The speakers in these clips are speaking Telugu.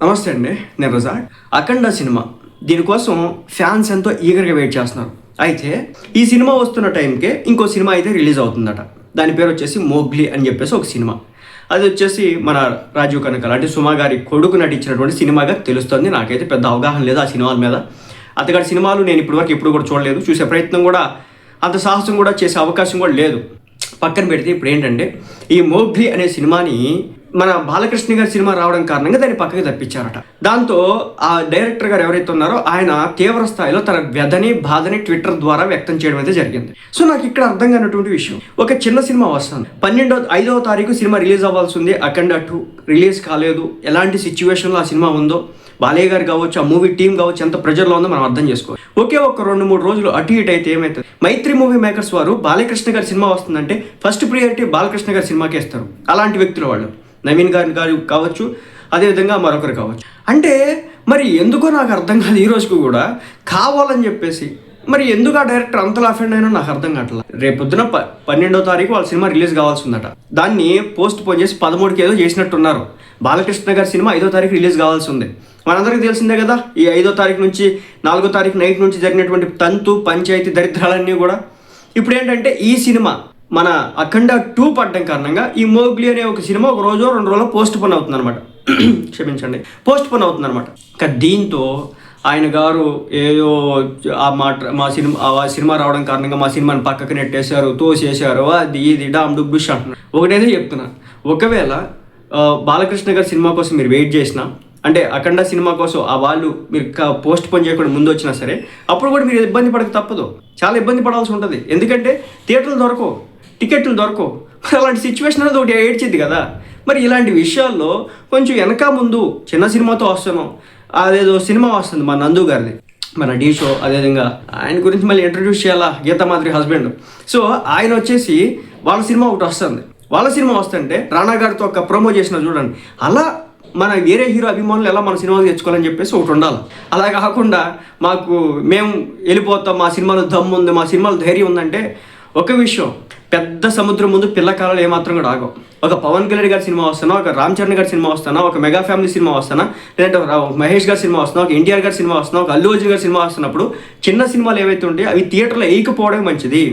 నమస్తే అండి, నేను రజాక్. అఖండ సినిమా దీనికోసం ఫ్యాన్స్ ఎంతో ఈగర్గా వెయిట్ చేస్తున్నారు. అయితే ఈ సినిమా వస్తున్న టైంకే ఇంకో సినిమా అయితే రిలీజ్ అవుతుందట. దాని పేరు వచ్చేసి మోగ్లీ అని చెప్పేసి ఒక సినిమా. అది వచ్చేసి మన రాజీవ్ కనకాల అంటే సుమా గారి కొడుకు నటించినటువంటి సినిమాగా తెలుస్తుంది. నాకైతే పెద్ద అవగాహన లేదు ఆ సినిమాల మీద. అతగాడి సినిమాలు నేను ఇప్పటివరకు ఎప్పుడు కూడా చూడలేదు, చూసే ప్రయత్నం కూడా అంత సాహసం కూడా చేసే అవకాశం కూడా లేదు. పక్కన పెడితే ఇప్పుడు ఏంటంటే ఈ మోగ్లీ అనే సినిమాని మన బాలకృష్ణ గారి సినిమా రావడం కారణంగా దాన్ని పక్కకి తప్పించారట. దాంతో ఆ డైరెక్టర్ గారు ఎవరైతే ఉన్నారో ఆయన తీవ్ర స్థాయిలో తన వ్యధని బాధని ట్విట్టర్ ద్వారా వ్యక్తం చేయడం అయితే జరిగింది. సో నాకు ఇక్కడ అర్థం కానటువంటి విషయం, ఒక చిన్న సినిమా వస్తుంది, 5వ తారీఖు సినిమా రిలీజ్ అవ్వాల్సి ఉంది. అఖండ 2 రిలీజ్ కాలేదు. ఎలాంటి సిచ్యువేషన్లో ఆ సినిమా ఉందో, బాలయ్య గారు కావచ్చు, ఆ మూవీ టీం కావచ్చు, ఎంత ప్రెజర్లో ఉందో మనం అర్థం చేసుకోవాలి. ఒకే ఒక 2-3 రోజులు అటు ఇటు అయితే ఏమవుతుంది, మైత్రి మూవీ మేకర్స్ వారు బాలకృష్ణ గారి సినిమా వస్తుందంటే ఫస్ట్ ప్రియారిటీ బాలకృష్ణ గారి సినిమాకే ఇస్తారు. అలాంటి వ్యక్తులు వాళ్ళు, నవీన్ గారు కావచ్చు, అదేవిధంగా మరొకరు కావచ్చు. అంటే మరి ఎందుకో నాకు అర్థం కాదు, ఈ రోజుకు కూడా కావాలని చెప్పేసి మరి ఎందుకు ఆ డైరెక్టర్ అంతలా అఫెండ్ అయినా నాకు అర్థం కావట్లేదు. రేపొద్దున 12వ తారీఖు వాళ్ళ సినిమా రిలీజ్ కావాల్సి ఉందట. దాన్ని పోస్ట్ పోన్ చేసి 13కి ఏదో చేసినట్టున్నారు. బాలకృష్ణ గారి సినిమా 5వ తారీఖు రిలీజ్ కావాల్సి ఉంది. మనందరికీ తెలిసిందే కదా, ఈ 5వ తారీఖు నుంచి 4వ తారీఖు నైట్ నుంచి జరిగినటువంటి తంతు పంచాయతీ దరిద్రాలన్నీ కూడా. ఇప్పుడు ఏంటంటే ఈ సినిమా మన అఖండ 2 పడడం కారణంగా ఈ మోగ్లీ అనే ఒక సినిమా 1 రోజు 2 రోజుల్లో పోస్ట్ పోన్ అవుతుంది అనమాట. క్షమించండి, పోస్ట్ పోన్ అవుతుంది అనమాట. దీంతో ఆయన గారు ఏదో మా సినిమా రావడం కారణంగా మా సినిమాని పక్కకు నెట్టేశారు, తోసేశారు, అది ఇది డామ్ డుబ్బుష్ అంటున్నారు. ఒకటైతే చెప్తున్నా, ఒకవేళ బాలకృష్ణ గారి సినిమా కోసం మీరు వెయిట్ చేసినా, అంటే అఖండ సినిమా కోసం వాళ్ళు మీరు పోస్ట్ పోన్ చేయకుండా ముందు వచ్చినా సరే, అప్పుడు కూడా మీరు ఇబ్బంది పడక తప్పదు, చాలా ఇబ్బంది పడాల్సి ఉంటుంది. ఎందుకంటే థియేటర్లు దొరకవు, టికెట్లు దొరకవు. అలాంటి సిచ్యువేషన్ అనేది ఒకటి ఏడ్చింది కదా. మరి ఇలాంటి విషయాల్లో కొంచెం వెనక ముందు చిన్న సినిమాతో వస్తున్నాం, అదేదో సినిమా వస్తుంది మన నందు గారిది, మన డీ షో, అదేవిధంగా ఆయన గురించి మళ్ళీ ఇంట్రడ్యూస్ చేయాలా, గీతామాధురి హస్బెండ్. సో ఆయన వచ్చేసి వాళ్ళ సినిమా ఒకటి వస్తుంది. వాళ్ళ సినిమా వస్తుంటే రానా గారితో ఒక ప్రోమో చేసిన చూడండి. అలా మన వేరే హీరో అభిమానులు ఎలా మన సినిమాలు తెచ్చుకోవాలని చెప్పేసి ఒకటి ఉండాలి. అలా కాకుండా మేము వెళ్ళిపోతాం, మా సినిమాలో దమ్ము ఉంది, మా సినిమాలో ధైర్యం ఉందంటే, ఒక విషయం, పెద్ద సముద్రం ముందు పిల్లకాలలో ఏమాత్రం కూడా ఆగవు. ఒక పవన్ కళ్యాణ్ గారి సినిమా వస్తున్నా, ఒక రామ్ చరణ్ గారి సినిమా వస్తున్నా, ఒక మెగా ఫ్యామిలీ సినిమా వస్తున్నా, లేదంటే మహేష్ గారి సినిమా వస్తున్నా, ఒక ఎన్టీఆర్ గారి సినిమా వస్తున్నా, ఒక అల్లు అర్జున్ గారి సినిమా వస్తున్నప్పుడు చిన్న సినిమాలు ఏవైతే ఉంటాయో అవి థియేటర్లో వేయకపోవడమే మంచిది.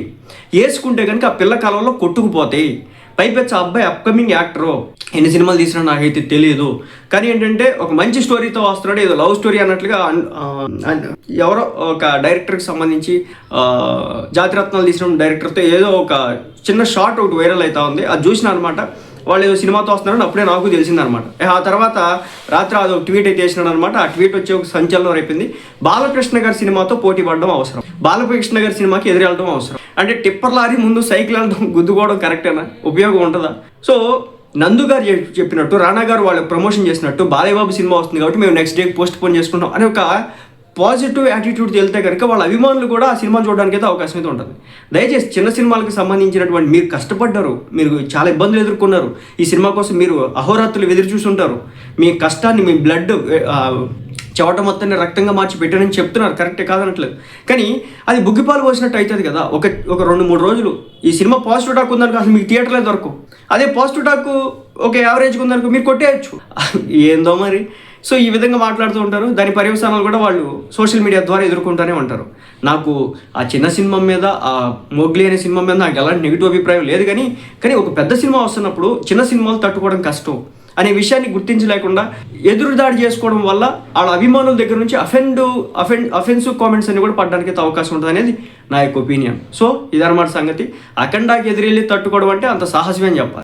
వేసుకుంటే కనుక ఆ పిల్ల కాలంలో కొట్టుకుపోతాయి. పైపెచ్చ అబ్బాయి అప్కమింగ్ యాక్టరు, ఎన్ని సినిమాలు తీసినా నాకైతే తెలియదు, కానీ ఏంటంటే ఒక మంచి స్టోరీతో వస్తున్నాడు, ఏదో లవ్ స్టోరీ అన్నట్లుగా. ఎవరో ఒక డైరెక్టర్కి సంబంధించి జాతిరత్నాలు తీసిన డైరెక్టర్తో ఏదో ఒక చిన్న షార్ట్ ఒకటి వైరల్ అవుతా ఉంది. అది చూసిన అనమాట. వాళ్ళు ఏదో సినిమాతో వస్తున్నారని అప్పుడే నాకు తెలిసిందనమాట. ఆ తర్వాత రాత్రి అది ఒక ట్వీట్ అయితే వేసినాడు అనమాట. ఆ ట్వీట్ వచ్చి ఒక సంచలనం రేపింది. బాలకృష్ణ గారి సినిమాతో పోటీ పడడం అవసరం, బాలకృష్ణ గారి సినిమాకి ఎదురెళ్ళడం అవసరం. అంటే టిప్పర్ లారీ ముందు సైకిల్ వెళ్ళడం, గుద్దుకోవడం కరెక్టేనా? ఉపయోగం ఉంటుందా? సో నందు గారు చెప్పినట్టు, రానా గారు వాళ్ళు ప్రమోషన్ చేసినట్టు, బాలయ్య బాబు సినిమా వస్తుంది కాబట్టి మేము నెక్స్ట్ డేకి పోస్ట్ పోన్ చేసుకుంటాం అని ఒక పాజిటివ్ యాటిట్యూడ్ వెళ్తే కనుక వాళ్ళ అభిమానులు కూడా ఆ సినిమా చూడడానికి అయితే అవకాశం అయితే ఉంటుంది. దయచేసి చిన్న సినిమాలకు సంబంధించినటువంటి మీరు కష్టపడ్డారు, మీరు చాలా ఇబ్బందులు ఎదుర్కొన్నారు, ఈ సినిమా కోసం మీరు అహోరాత్రులు ఎదురు చూసుంటారు, మీ కష్టాన్ని, మీ బ్లడ్ చెవట మొత్తాన్ని రక్తంగా మార్చి పెట్టారని చెప్తున్నారు, కరెక్టే కాదనట్లేదు. కానీ అది బుగ్గిపాలు పోసినట్టు అవుతుంది కదా. ఒక 2-3 రోజులు ఈ సినిమా పాజిటివ్ టాక్ ఉందనుకో అసలు మీకు థియేటర్లో దొరకవు. అదే పాజిటివ్ టాక్ ఒక యావరేజ్గా ఉందనుకో మీరు కొట్టేయచ్చు. ఏందో మరి. సో ఈ విధంగా మాట్లాడుతూ ఉంటారు. దాని పర్యవసానాలు కూడా వాళ్ళు సోషల్ మీడియా ద్వారా ఎదుర్కొంటూనే ఉంటారు. నాకు ఆ చిన్న సినిమా మీద, ఆ మోగ్లీ అనే సినిమా మీద నాకు ఎలాంటి నెగిటివ్ అభిప్రాయం లేదు. కానీ ఒక పెద్ద సినిమా వస్తున్నప్పుడు చిన్న సినిమాలు తట్టుకోవడం కష్టం అనే విషయాన్ని గుర్తించలేకుండా ఎదురుదాడి చేసుకోవడం వల్ల వాళ్ళ అభిమానుల దగ్గర నుంచి అఫెన్సివ్ కామెంట్స్ అన్ని కూడా పడడానికి అవకాశం ఉంటుంది అనేది నా యొక్క ఒపీనియన్. సో ఇదన్నమాట సంగతి. అఖండాకి ఎదురెళ్ళి తట్టుకోవడం అంటే అంత సాహసమే అని చెప్పాలి.